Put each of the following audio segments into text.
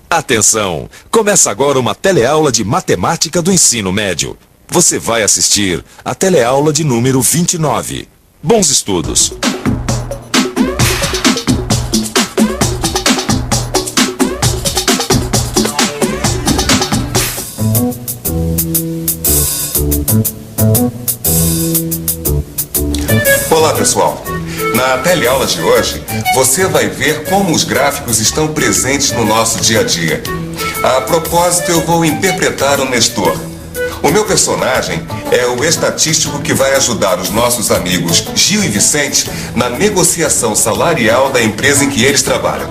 Atenção! Começa agora uma teleaula de matemática do ensino médio. Você vai assistir a teleaula de número 29. Bons estudos! Olá, pessoal! Na teleaula de hoje, você vai ver como os gráficos estão presentes no nosso dia a dia. A propósito, eu vou interpretar o Nestor. O meu personagem é o estatístico que vai ajudar os nossos amigos Gil e Vicente na negociação salarial da empresa em que eles trabalham.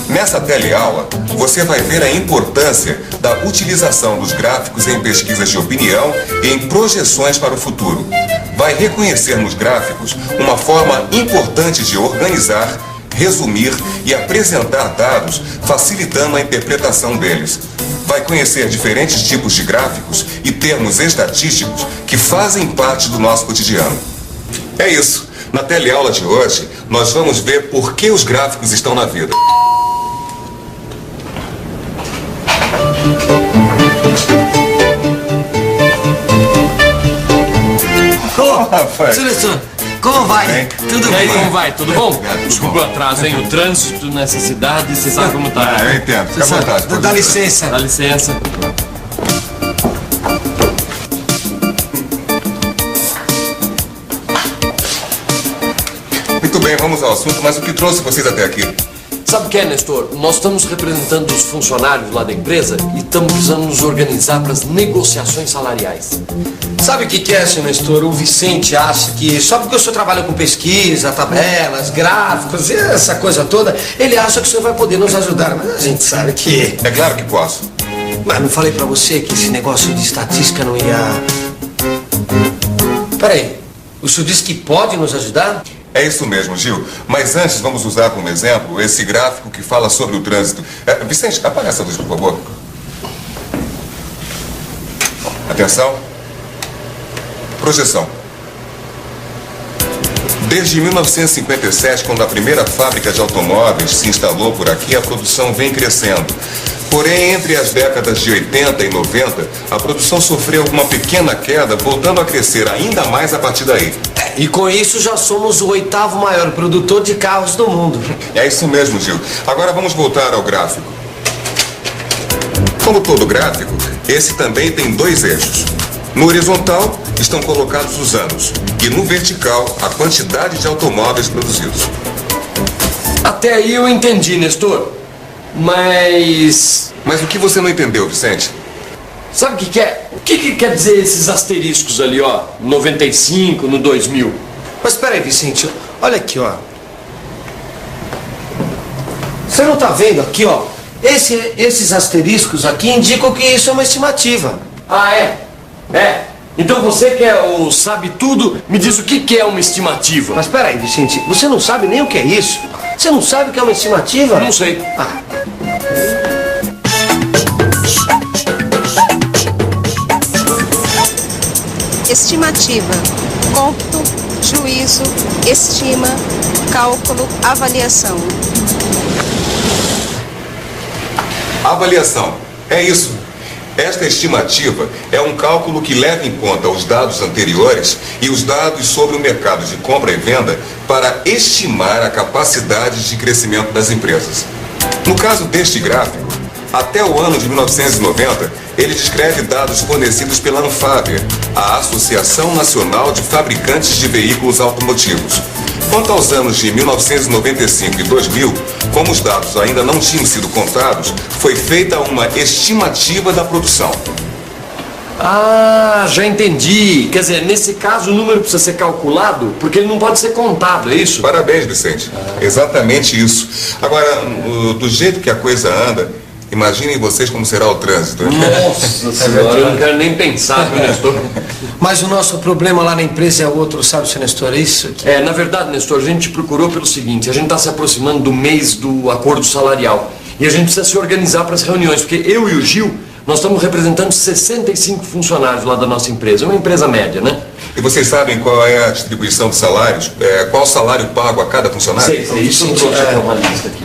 Nessa teleaula, você vai ver a importância da utilização dos gráficos em pesquisas de opinião e em projeções para o futuro. Vai reconhecer nos gráficos uma forma importante de organizar, resumir e apresentar dados, facilitando a interpretação deles. Vai conhecer diferentes tipos de gráficos e termos estatísticos que fazem parte do nosso cotidiano. É isso. Na teleaula de hoje, nós vamos ver por que os gráficos estão na vida. Seleção, como vai? Bem, Tudo E aí, bem? como vai? Tudo bom? Obrigado, Desculpa o atraso, hein? O trânsito nessa cidade, você sabe como tá. Eu entendo. Fica à vontade. Dá licença. Dá licença. Muito bem, vamos ao assunto, mas o que trouxe vocês até aqui? Sabe o que é, Nestor? Nós estamos representando os funcionários lá da empresa e estamos precisando nos organizar para as negociações salariais. Sabe o que é, senhor Nestor? O Vicente acha que só porque o senhor trabalha com pesquisa, tabelas, gráficos e essa coisa toda, ele acha que o senhor vai poder nos ajudar. Mas a gente sabe que... É claro que posso. Mas não falei pra você que esse negócio de estatística não ia... Peraí, o senhor disse que pode nos ajudar? É isso mesmo, Gil. Mas antes vamos usar como exemplo esse gráfico que fala sobre o trânsito. Vicente, apaga essa luz, por favor. Atenção. Projeção. Desde 1957, quando a primeira fábrica de automóveis se instalou por aqui, a produção vem crescendo. Porém, entre as décadas de 80 e 90, a produção sofreu uma pequena queda, voltando a crescer ainda mais a partir daí. E com isso já somos o 8º maior produtor de carros do mundo. É isso mesmo, Gil. Agora vamos voltar ao gráfico. Como todo gráfico, esse também tem dois eixos. No horizontal estão colocados os anos e no vertical a quantidade de automóveis produzidos. Até aí eu entendi, Nestor. Mas o que você não entendeu, Vicente? sabe o que é? O que quer dizer esses asteriscos ali, ó? 95, no 2000. Mas peraí, Vicente, olha aqui, ó. Você não tá vendo aqui, ó? Esses asteriscos aqui indicam que isso é uma estimativa. Ah, é? É. Então você que é o sabe tudo, me diz o que é uma estimativa. Mas peraí, Vicente, você não sabe nem o que é isso? Você não sabe o que é uma estimativa? Não sei. Ah. Estimativa, cômputo, juízo, estima, cálculo, avaliação. Avaliação. É isso. Esta estimativa é um cálculo que leva em conta os dados anteriores e os dados sobre o mercado de compra e venda para estimar a capacidade de crescimento das empresas. No caso deste gráfico, até o ano de 1990, ele descreve dados fornecidos pela Anfávia, a Associação Nacional de Fabricantes de Veículos Automotivos. Quanto aos anos de 1995 e 2000, como os dados ainda não tinham sido contados, foi feita uma estimativa da produção. Ah, já entendi. Quer dizer, nesse caso o número precisa ser calculado porque ele não pode ser contado, é isso? Parabéns, Vicente. Exatamente isso. Agora, do jeito que a coisa anda, imaginem vocês como será o trânsito. Nossa senhora, eu não quero nem pensar, viu, Nestor? Mas o nosso problema lá na empresa é outro, sabe, senhor Nestor? É isso aqui. É, na verdade, Nestor, a gente procurou pelo seguinte: a gente está se aproximando do mês do acordo salarial e a gente precisa se organizar para as reuniões, porque eu e o Gil, nós estamos representando 65 funcionários lá da nossa empresa, uma empresa média, né? E vocês sabem qual é a distribuição de salários? Qual o salário pago a cada funcionário? Sei, isso eu trouxe até uma lista aqui.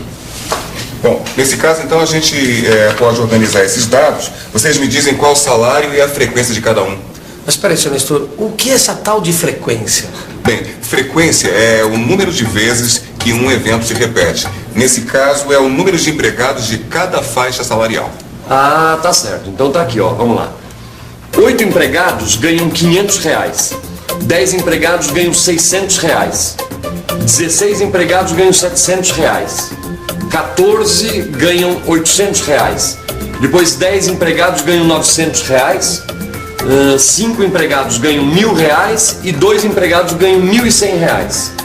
Bom, nesse caso, então, a gente pode organizar esses dados. Vocês me dizem qual o salário e a frequência de cada um. Mas espera aí, senhor Nestor, o que é essa tal de frequência? Bem, frequência é o número de vezes que um evento se repete. Nesse caso, é o número de empregados de cada faixa salarial. Ah, tá certo. Então tá aqui, ó. Vamos lá. 8 empregados ganham R$500. 10 empregados ganham R$600. 16 empregados ganham R$700. 14 ganham R$800. Depois 10 empregados ganham R$900. 5 empregados ganham R$1.000 e 2 empregados ganham R$1.100.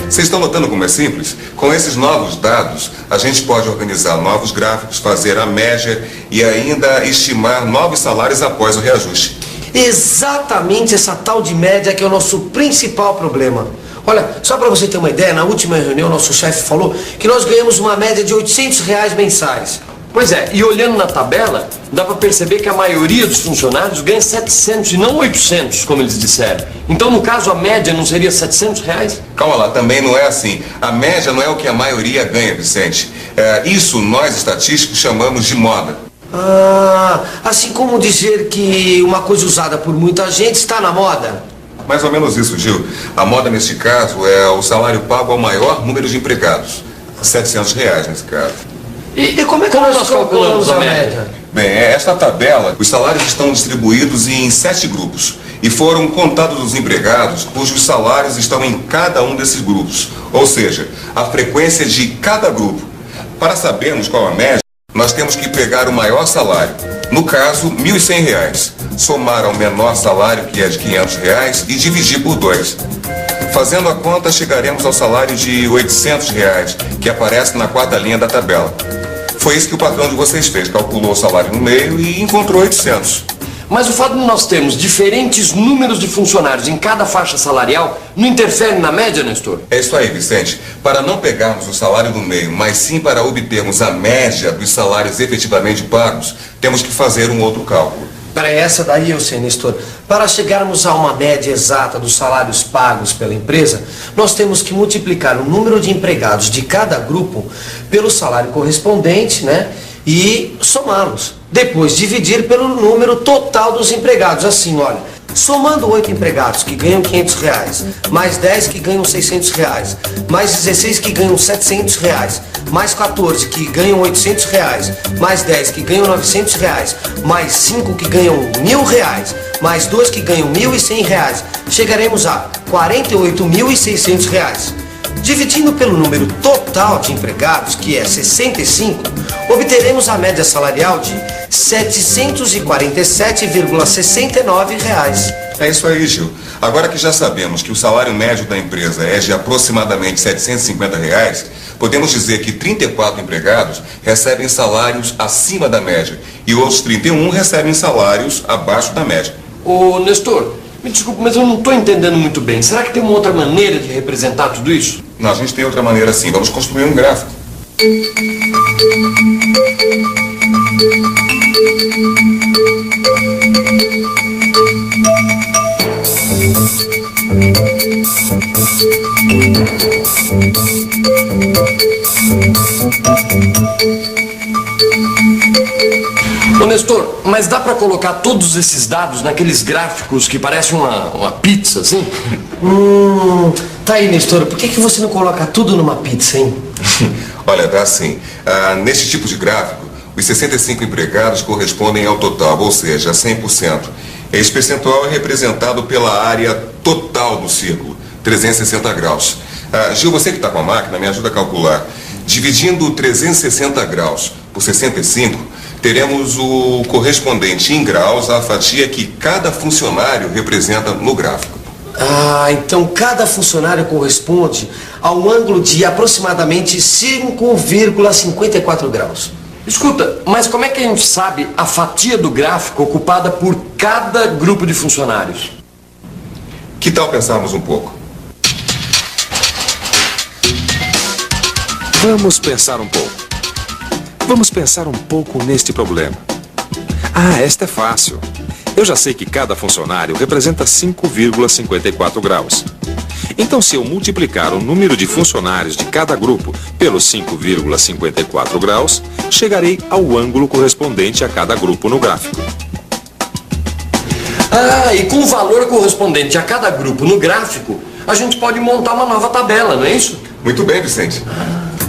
Vocês estão notando como é simples? Com esses novos dados, a gente pode organizar novos gráficos, fazer a média e ainda estimar novos salários após o reajuste. Exatamente essa tal de média que é o nosso principal problema. Olha, só para você ter uma ideia, na última reunião nosso chefe falou que nós ganhamos uma média de R$800 mensais. Pois é, e olhando na tabela, dá para perceber que a maioria dos funcionários ganha 700 e não 800, como eles disseram. Então, no caso, a média não seria R$700? Calma lá, também não é assim. A média não é o que a maioria ganha, Vicente. Isso nós, estatísticos, chamamos de moda. Ah, assim como dizer que uma coisa usada por muita gente está na moda. Mais ou menos isso, Gil. A moda, neste caso, é o salário pago ao maior número de empregados. R$700, nesse caso. E como é que nós calculamos a média? Bem, esta tabela, os salários estão distribuídos em 7 grupos e foram contados os empregados cujos salários estão em cada um desses grupos, ou seja, a frequência de cada grupo. Para sabermos qual a média, nós temos que pegar o maior salário, no caso, R$1.100, somar ao menor salário, que é de R$500, e dividir por 2. Fazendo a conta, chegaremos ao salário de R$800, que aparece na 4ª linha da tabela. Foi isso que o patrão de vocês fez, calculou o salário no meio e encontrou 800. Mas o fato de nós termos diferentes números de funcionários em cada faixa salarial não interfere na média, Nestor? É isso aí, Vicente. Para não pegarmos o salário do meio, mas sim para obtermos a média dos salários efetivamente pagos, temos que fazer um outro cálculo. Para essa daí eu sei, Nestor. Para chegarmos a uma média exata dos salários pagos pela empresa, nós temos que multiplicar o número de empregados de cada grupo pelo salário correspondente, né? E somá-los. Depois dividir pelo número total dos empregados. Assim, olha, somando 8 empregados que ganham R$500, mais 10 que ganham R$600, mais 16 que ganham R$700, mais 14 que ganham R$800, mais 10 que ganham R$900, mais 5 que ganham R$1.000, mais 2 que ganham R$1.100, chegaremos a R$48.600. Dividindo pelo número total de empregados, que é 65, obteremos a média salarial de R$ 747,69. É isso aí, Gil. Agora que já sabemos que o salário médio da empresa é de aproximadamente R$ 750, podemos dizer que 34 empregados recebem salários acima da média e outros 31 recebem salários abaixo da média. Ô, Nestor, me desculpe, mas eu não estou entendendo muito bem. Será que tem uma outra maneira de representar tudo isso? Não, a gente tem outra maneira sim. Vamos construir um gráfico. Ô, Nestor, mas dá para colocar todos esses dados naqueles gráficos que parecem uma pizza, assim? Tá aí, Nestor, por que você não coloca tudo numa pizza, hein? Olha, dá assim. Neste tipo de gráfico, os 65 empregados correspondem ao total, ou seja, 100%. Esse percentual é representado pela área total do círculo, 360 graus. Gil, você que está com a máquina, me ajuda a calcular. Dividindo 360 graus por 65, teremos o correspondente em graus à fatia que cada funcionário representa no gráfico. Então cada funcionário corresponde ao ângulo de aproximadamente 5,54 graus. Escuta, mas como é que a gente sabe a fatia do gráfico ocupada por cada grupo de funcionários? Que tal pensarmos um pouco? Vamos pensar um pouco. Vamos pensar um pouco neste problema. Esta é fácil. Eu já sei que cada funcionário representa 5,54 graus. Então, se eu multiplicar o número de funcionários de cada grupo pelos 5,54 graus, chegarei ao ângulo correspondente a cada grupo no gráfico. Ah, e com o valor correspondente a cada grupo no gráfico, a gente pode montar uma nova tabela, não é isso? Muito bem, Vicente.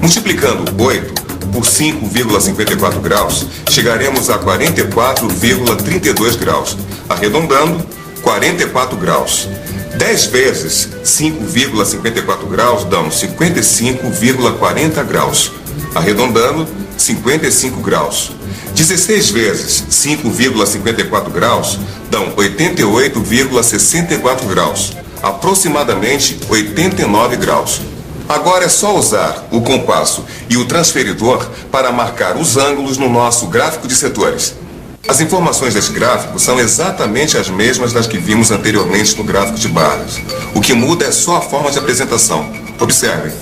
Multiplicando 8 por 5,54 graus, chegaremos a 44,32 graus. Arredondando, 44 graus. 10 vezes 5,54 graus dão 55,40 graus. Arredondando, 55 graus. 16 vezes 5,54 graus dão 88,64 graus. Aproximadamente 89 graus. Agora é só usar o compasso e o transferidor para marcar os ângulos no nosso gráfico de setores. As informações desse gráfico são exatamente as mesmas das que vimos anteriormente no gráfico de barras. O que muda é só a forma de apresentação. Observem.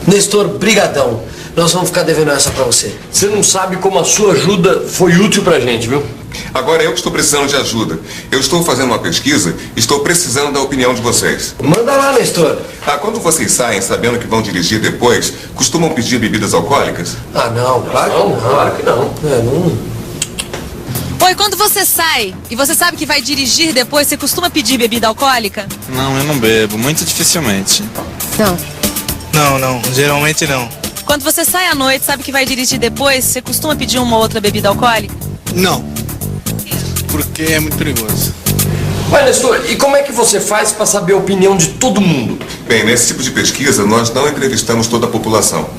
Nestor, brigadão. Nós vamos ficar devendo essa pra você. Você não sabe como a sua ajuda foi útil pra gente, viu? Agora eu que estou precisando de ajuda. Eu estou fazendo uma pesquisa e estou precisando da opinião de vocês. Manda lá, Nestor. Quando vocês saem sabendo que vão dirigir depois, costumam pedir bebidas alcoólicas? Ah, não, claro que não. Claro que não. Não. Oi, quando você sai e você sabe que vai dirigir depois, você costuma pedir bebida alcoólica? Não, eu não bebo, muito dificilmente. Não. Não, geralmente não. Quando você sai à noite, sabe que vai dirigir depois, você costuma pedir uma outra bebida alcoólica? Não, porque é muito perigoso. Mas, Nestor, e como é que você faz para saber a opinião de todo mundo? Bem, nesse tipo de pesquisa nós não entrevistamos toda a população.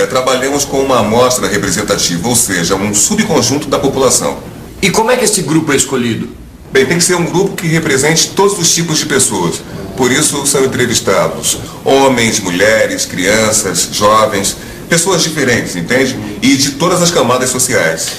Trabalhamos com uma amostra representativa, ou seja, um subconjunto da população. E como é que esse grupo é escolhido? Bem, tem que ser um grupo que represente todos os tipos de pessoas. Por isso são entrevistados homens, mulheres, crianças, jovens, pessoas diferentes, entende? E de todas as camadas sociais.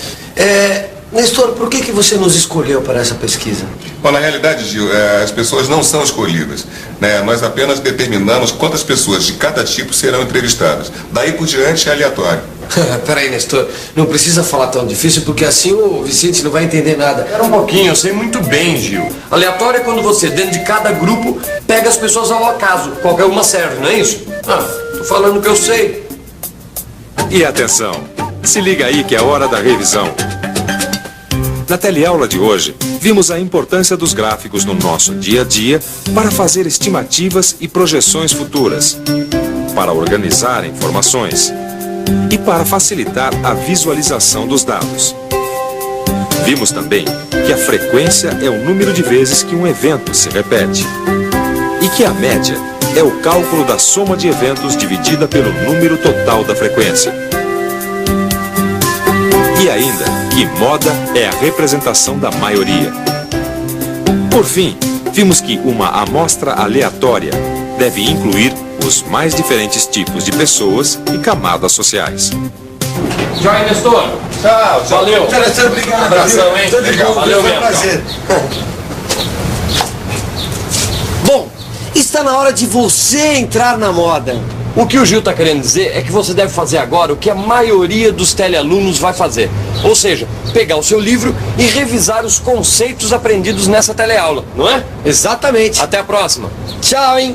Nestor, por que você nos escolheu para essa pesquisa? Bom, na realidade, Gil, as pessoas não são escolhidas, né? Nós apenas determinamos quantas pessoas de cada tipo serão entrevistadas. Daí por diante é aleatório. Peraí, Nestor, não precisa falar tão difícil, porque assim o Vicente não vai entender nada. Espera um pouquinho, eu sei muito bem, Gil. Aleatório é quando você, dentro de cada grupo, pega as pessoas ao acaso. Qualquer uma serve, não é isso? Tô falando que eu sei. E atenção, se liga aí que é hora da revisão. Na teleaula de hoje, vimos a importância dos gráficos no nosso dia a dia para fazer estimativas e projeções futuras, para organizar informações e para facilitar a visualização dos dados. Vimos também que a frequência é o número de vezes que um evento se repete e que a média é o cálculo da soma de eventos dividida pelo número total da frequência. E ainda que moda é a representação da maioria. Por fim, vimos que uma amostra aleatória deve incluir os mais diferentes tipos de pessoas e camadas sociais. Tchau, Nestor. Tchau. Valeu. Obrigado. Abração, hein? Legal. Valeu Foi um mesmo. prazer. Bom, está na hora de você entrar na moda. O que o Gil está querendo dizer é que você deve fazer agora o que a maioria dos telealunos vai fazer. Ou seja, pegar o seu livro e revisar os conceitos aprendidos nessa teleaula, não é? Exatamente. Até a próxima. Tchau, hein?